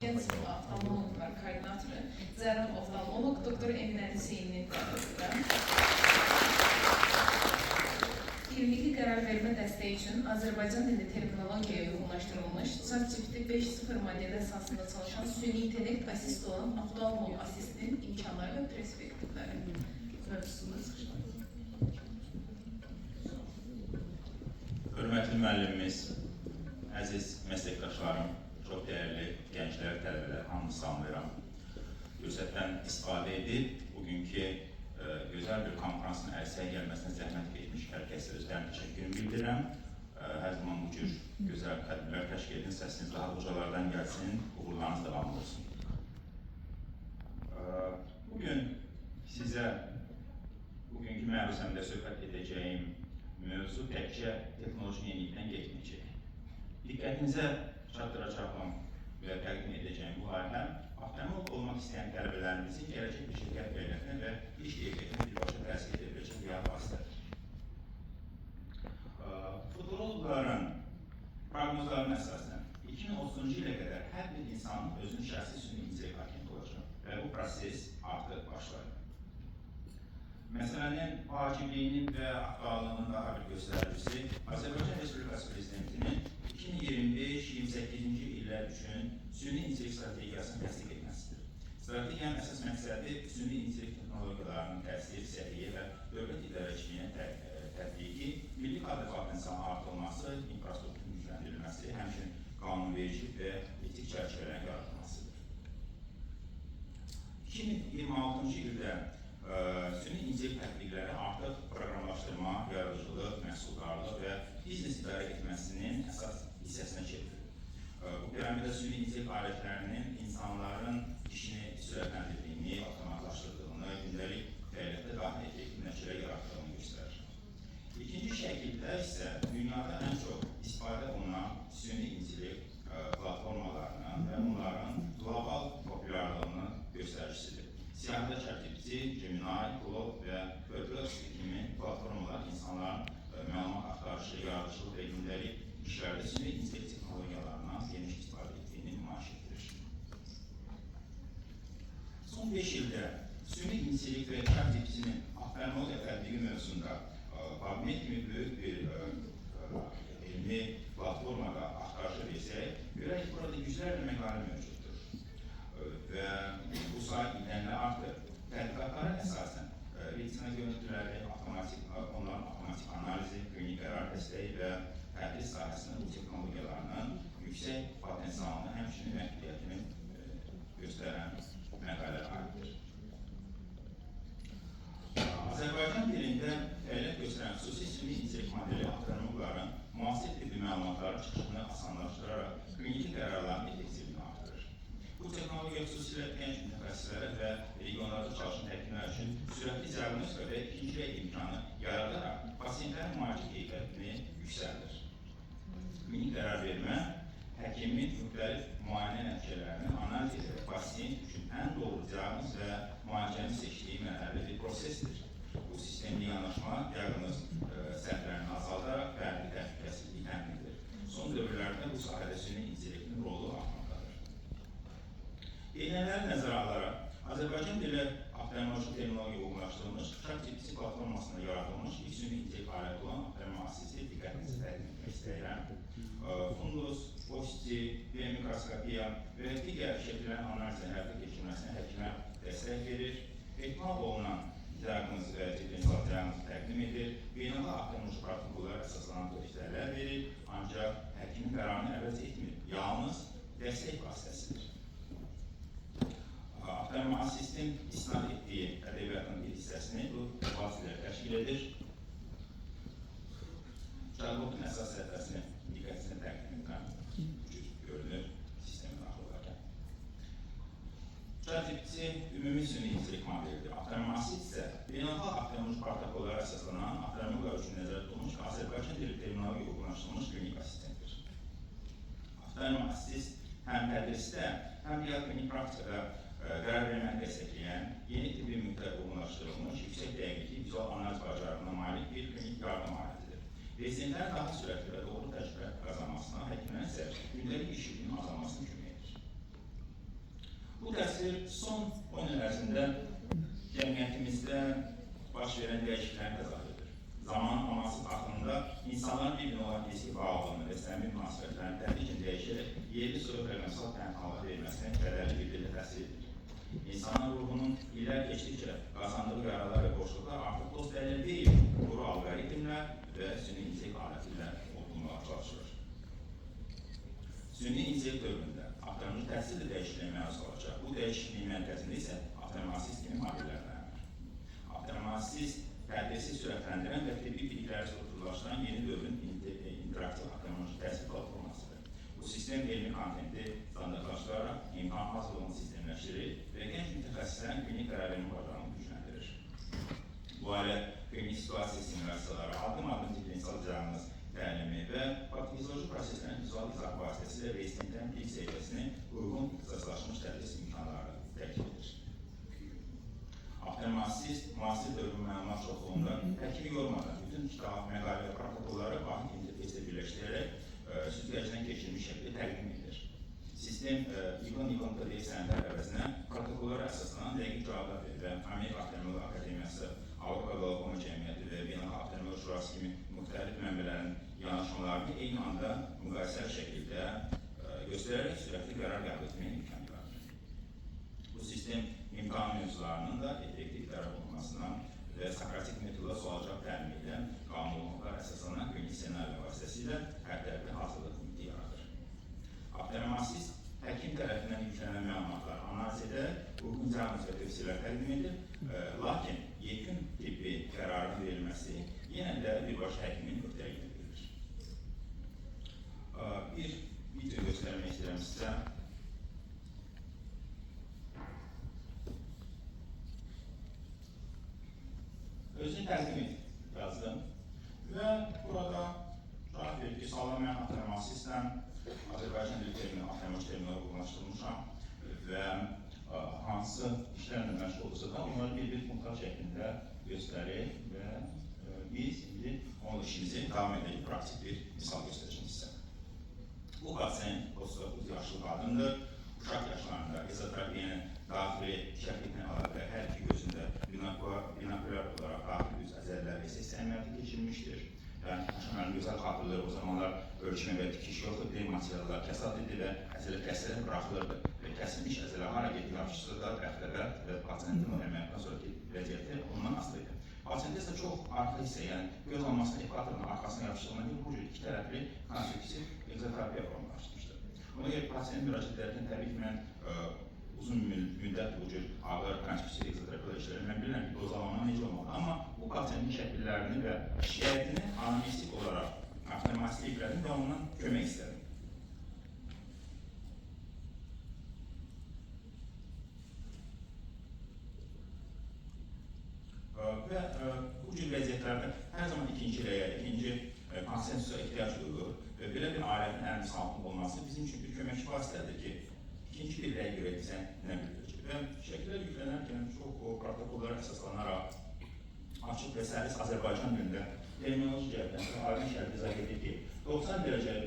Oftalmologlar koordinatoru, Zərrab oftalmolog, doktor Eminə Hüseynin tərəfindən klinik qərar vermə dəstəyi üçün Azərbaycan dili terminologiyaya uyğunlaşdırılmış ChatGPT 5.0 modeli əsasında çalışan süni intellekt asisti olan oftalmolog asistinin imkanları və perspektivləri mövzusunda çıxışlar. Hörmətli müəllimimiz, əziz məsləkdaşlarım, çox dəyərli gənclər, tələbələr, hamını salamlayıram. Fürsətdən istifadə edib, bugünkü gözəl bir konferansın ərsəyə gəlməsinə zəhmət etmiş hər kəsə özlərini təşəkkürümü bildirirəm. Hər zaman bu cür gözəl tədbirlər təşkil edin, səsiniz daha ucalardan gəlsin, uğurlarınız davam olsun. Bugün sizə bugünkü məruzəmdə söhbət edəcəyim mövzu təkcə texnoloji yenilikdən getməyəcək. Diqqətinizə çatdıracağım və təqdim edəcəyim bu layihə oftalmolog olmaq istəyən tələbələrimizin gələcək peşə qabiliyyətinə və iş qeydiyyətinə birbaşa təsir edə biləcək bir vasitədir. Futurologların proqnozlarına əsasən 2030-cu ilə qədər hər bir insanın özünün şəxsi süni intellekt hakimiyyəti olacaq və bu proses artıq başlayır. Məsələnin vacibliyinin və aktuallığının daha bir göstəricisi Azərbaycan Respublikası Prezidentinin 2025-28-ci illər üçün süni intellekt strategiyasını təsdiq etməsidir. Strategiyanın əsas məqsədi süni intellekt texnologiyalarının təsir, səhiyyə və dövlət idarəçiliyinə tətbiqi, milli kadr potensialının artırılması, infrastrukturun gücləndirilməsi, həmçinin qanunverici və etik çərçivələrin yaratılmasıdır. 2026-cı ildə süni intellekt tətbiqləri artıq proqramlaşdırma, yaradıcılıq, məhsuldarlıq və biznes idarə etməsinin əsas hissəsinə çevrilir. Bu piramida süni intellekt alətlərinin insanların işini sürətləndirdiyini, avtomatlaşdırdığını, gündəlik fəaliyyətdə daha effektiv nəticələr yaratdığını göstərir. İkinci şəkildə isə dünyada ən çox istifadə olunan süni intellekt platformalarının və onların qlobal populyarlığının göstəricisidir. Siyahıda ChatGPT, Gemini, Claude və Perplexity kimi platformalar insanların məlumat axtarışı, yaradıcılıq və gündəlik işlərdə süni intellekt texnologiyalarından geniş istifadə etdiyini nümayiş etdirir. Son 5 ildə süni intellekt və ChatGPT-nin oftalmologiya tətbiqi mövzusunda PubMed kimi böyük bir elmi platformada axtarışa versək, görək burada yüzlərlə məqalə mövcuddur. Və bu sayı illərlə artır. Tədqiqatlara əsasən retina görüntüləri, onların avtomatik analizi, klinik qərar dəstəyi və tədris sahəsində bu texnologiyalarının yüksək potensialını, həmçinin məhdudiyyətini göstərən məqalələr aiddir. Azərbaycan dilində fəaliyyət göstərən xüsusi süni intellekt modeli oftalmologların müasir tibbi məlumatların çıxışını asanlaşdıraraq klinik qərarların effektivliyini artırır. Bu texnologiya xüsusilə gənc mütəxəssislərə və regionlarda çalışan həkimlər üçün sürətli diaqnostika və ikinci rəy imkanı yaradaraq pasientlərin müalicə keyfiyyətini yüksəldir. Klinik qərar vermə, həkimin müxtəlif müayinə nəticələrini analiz edərək pasient üçün ən doğru diaqnoz və müalicəni seçdiyi mərhələli bir prosesdir. Bu sistemli yanaşma diaqnoz səhvlərini azaldaraq fərqli təhlükəsizliyi təmin edir. Son dövrlərdə bu sahədə süni intellektin rolu artmaqdadır. Deyilənləri nəzərə alaraq, Azərbaycan dili oftalmoloji terminologiya uyğunlaşdırılmış ChatGPT platformasında yaradılmış ilk süni intellekt aləti olan oftalmoloji asisti diqqətinizi təqdim etmək istəyirəm. Fundus, OST, biomikroskopiya və digər şəkillərin analizə həyata keçirilməsinə həkimə dəstək verir, ehtimal olunan diaqnoz və diferensial diaqnozu təqdim edir, beynəlxalq oftalmoloji protokollara əsaslanan göstərilər verir, ancaq həkimin qərarını əvəz etmir, yalnız dəstək vasitəsidir. Oftalmoloji asistin istinad etdiyi ədəbiyyatın bir hissəsini bu vasitələr təşkil edir. Chatbotun əsas səhifəsini diqqətinizə təqdim edirəm. Görünür sistemin daxil olarkən. ChatGPT ümumi süni intellekt modelidir. Oftalmoloji asist isə beynəlxalq oftalmoloji protokollara əsaslanan oftalmologlar üçün nəzərdə tutulmuş Azərbaycan dili terminologiya uyğunlaşdırılmış klinik asistentdir. Oftalmoloji asist həm tədrisdə, həm digər klinik praktikada qərar verməni dəstəkləyən, yeni tibbi müddət uyğunlaşdırılmış, yüksək dəqiqlikli vizual analiz bacarığına malik bir klinik yardım aletidir. Rezidentlərin daha sürətli və doğru təcrübə qazanmasına, həkimlərin isə gündəlik iş yükünün azalmasına kömək edir. təsir son 10 il ərzində cəmiyyətimizdə baş verən dəyişikliklərin təzahürüdür. Zaman amansız axınında insanların bir-birinə olan ilişki bağlılığını və səmimi münasibətlərini tədricən dəyişərək yerli sırf rəqəmsal tənhalı verilməsinin kədərli bir dildə təsir edir. İnsanın ruhunun illər keçdikcə qazandığı yaralar və boşluqlar artıq dost əllə deyil, quru alqoritmlər və süni intellekt aləti ilə olunmağa çalışılır. Süni intellekt dövründə aktarılmış təhsil də dəyişikliyə məruz qalacaq. Bu dəyişikliyin mərkəzində isə avtomatik kimi modellər dayanır. Avtomatik tədrisi sürətləndirən və tibbi bilikləri strukturlaşdıran yeni dövrün interaktiv avtomatik təhsil platformasıdır. Bu sistem elmi kontenti standartlaşdıraraq imtahan hazırlığını sistemləşdirir və gənc mütəxəssislərin klinik qərar vermə bacarığını gücləndirir. Bu ailə klinik situasiya simülyasiyaları, addım-addım diferensial diaqnoz təlimi və patoloji proseslərin vizual izah vasitəsilə rezidentin bilik səviyyəsini uyğun ixtisaslaşmış tədris imkanları təklif edir. Avtomatik müasir dövrün məlumat çoxluğunda həkimi yormadan bütün kitab, məqalə və protokolları vahid interfeyslə birləşdirərək süzgəcdən keçirilmiş şəkildə təqdim edilir. Sistem İqon PDF sənədlər əvəzinə protokollara əsaslanan dəqiq cavablar verir və Amerika Akademiyası Akademiyası, Avropa Qlobal Cəmiyyəti və Beynəlxalq Akademiyası Şurası kimi müxtəlif mənbələrin yanaşmalarını eyni anda müqayisəli şəkildə göstərərək sürətli qərar qəbul etməyə imkan verir. Bu sistem imtahan mövzularının da effektiv qərar olunmasından və sokratik metodla sualcaq təmin edən qanunluqlar əsaslanan klinik senaryo vasitəsilə hər tərəfli hazırlıq limiti yaradır. Avtomatik həkim tərəfindən yüklənən məlumatlar analiz edərək uyğun diaqnoz və tövsiyələr təqdim edir, lakin yekun tibbi qərarın verilməsi yenə də birbaşa həkimin öhdəliyinə verilir. Bir video göstərmək istəyirəm sizə. Özünü təqdim yazdım və burada cavab verir ki, sağlamayan avtomatik sistem Azərbaycan dili termini, avtomatik terminlə uyğunlaşdırılmışam və hansı işlərlə məşğuldursa da onları bir-bir punktar şəklində göstərir və biz indi onun işimizi davam edək, praktik bir misal göstərəcəm sizə. Bu pasient 39 yaşlı qadındır. Uşaq yaşlarında ezoterapiyanın daxili şəklinə əlaqədar hər iki gözündə binokulyar olaraq daxili üz əzəllər və səs əməliyyatı keçirilmişdir. Yəni, aşağı gözəl xatırlayır, o zamanlar ölçmə və dikiş yoxdur, materiallar kəsat idi və əzələ kəsələ buraxılırdı. Və kəsilmiş əzələ hara gedir, yaxşısı da bəxtəbər və pasiyentin o əməliyyatdan sonraki vəziyyəti ondan asılı idi. Pasiyentdə isə çox arxa hissə, yəni göz almasının ekvatorunun arkasına yapışdığına bir bu cür iki tərəfli konstruktiv egzoterapiya formalaşmışdır. Ona görə pasiyent müraciət edərkən təbii ki, mən uzun müddət bu cür ağır konstruktiv egzoterapiya işləri mən bilirəm ki, dozalama necə olmalı. Amma bu pasiyentin şəkillərini və şikayətini anamnestik olaraq avtomatik yüklədim və ondan kömək istədim. Və bu cür vəziyyətlərdə hər zaman ikinci rəyə, ikinci konsensusa ehtiyac duyulur və belə bir alətin əlimiz altında olması bizim üçün bir köməkçi vasitədir ki, ikinci bir rəyə görə bizə nə bildirir. Və şəkillər yüklənərkən çox o protokollara əsaslanaraq açıq və səlis Azərbaycan dilində terminoloji cəhətdən və aydın şəkildə izah edir ki, 90 dərəcəli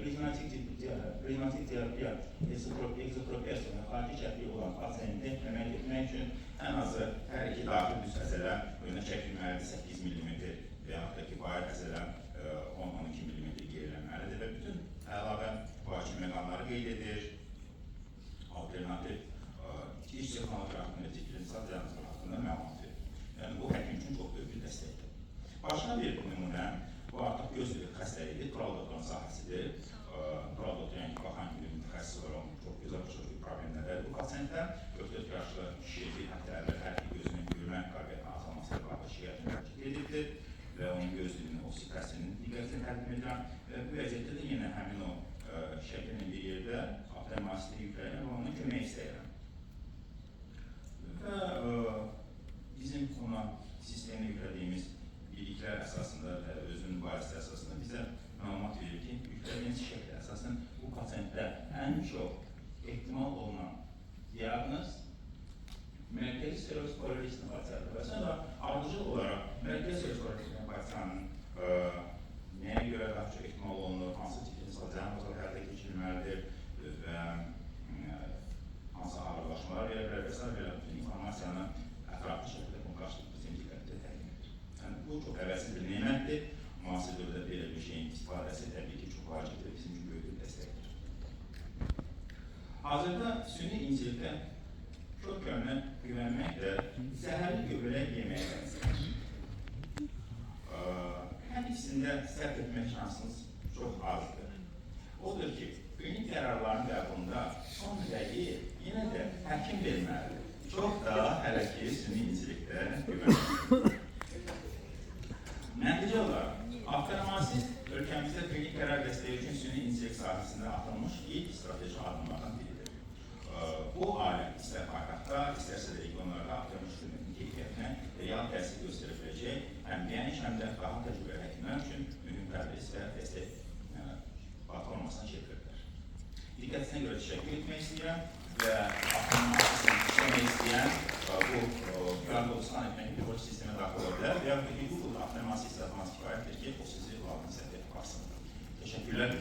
prizmatik terapiya, egzotropiyasına xarici şəkli olan pasiyenti əməl etmək üçün ən azı hər iki daxil düz əzələ önə çəkilməlidir 8 mm və yaxud da ki, bayır əzələ 10-12 mm gerilənməlidir və bütün əlavə vacib məqamları qeyd edir, alternativ iç texnoloji haqqında, diferensial diaqnozlar haqqında məlumat verir. Yəni, bu həkim üçün çox böyük bir dəstəkdir. Başqa bir nümunə, bu artıq göz xəstəliyidir, tural sahəsidir. Tural yəni ki, baxan gibi mütəxəssis olan çox gözəl bir problemlərdir. Bu pasiyentlər 44 yaşlı kişi bir həftə əvvəl hər iki gözünün görmə qabiliyyətinin azalması ilə bağlı şikayətini müraciət edibdir və onun gözlüyünün oksitəsinin diqqətini təqdim edirəm. Və bu vəziyyətdə də yenə həmin o şəklinin bir yerdə avtomatik yükləyirəm və ona kömək istəyirəm. Və bizim ona sistemini yüklədiyimiz biliklər əsasında və özünün mübarizəsi əsasında bizə məlumat verir ki, yüklədiyimiz şəklə əsasən bu pasiyentdə ən çox ehtimal olunan diaqnoz mərkəzi seroz polilis pnevmoniyadır və sonra ardıcıl olaraq mərkəzi seroz polilis pnevmoniyanın nəyə görə daha çox ehtimal olunur, hansı diferensial diaqnozlar həyata keçirilməlidir və hansı ağırlaşmalar verirlər və s. süni intellekte çok yönlü güvenmek de zəhərli göbələk yeməyə bənzər. Hər ikisində səhv etmək şansınız çox azdır. Odur ki, unik qərarların qəbulunda son rəyi yenə də həkim verməlidir. Çox da hələ ki, süni intellektə güvənmək. Nəticə olaraq, avtonomasist ölkəmizdə unik qərar dəstəyi üçün süni intellekt sahəsində atılmış ilk strateji adımlardan biridir. Bu alət istər paytaxtda, istərsə də regionlarda artırmış xidmətin keyfiyyətinə real təsir göstərə biləcək, həm geniş, həm də daha təcrübəli həkimlər üçün mühüm tədris və dəstək platformasına çevrilir. Diqqətinə görə təşəkkür etmək istəyirəm və avtonomasını işləmək istəyən bu qrantolustan etmək bir borç sistemə daxil ola bilər və ya bu Google avtonomasiyası yazmanız kifayətdir ki, o sizi layihənin səhv etmək vaxtsındır. Təşəkkürlər.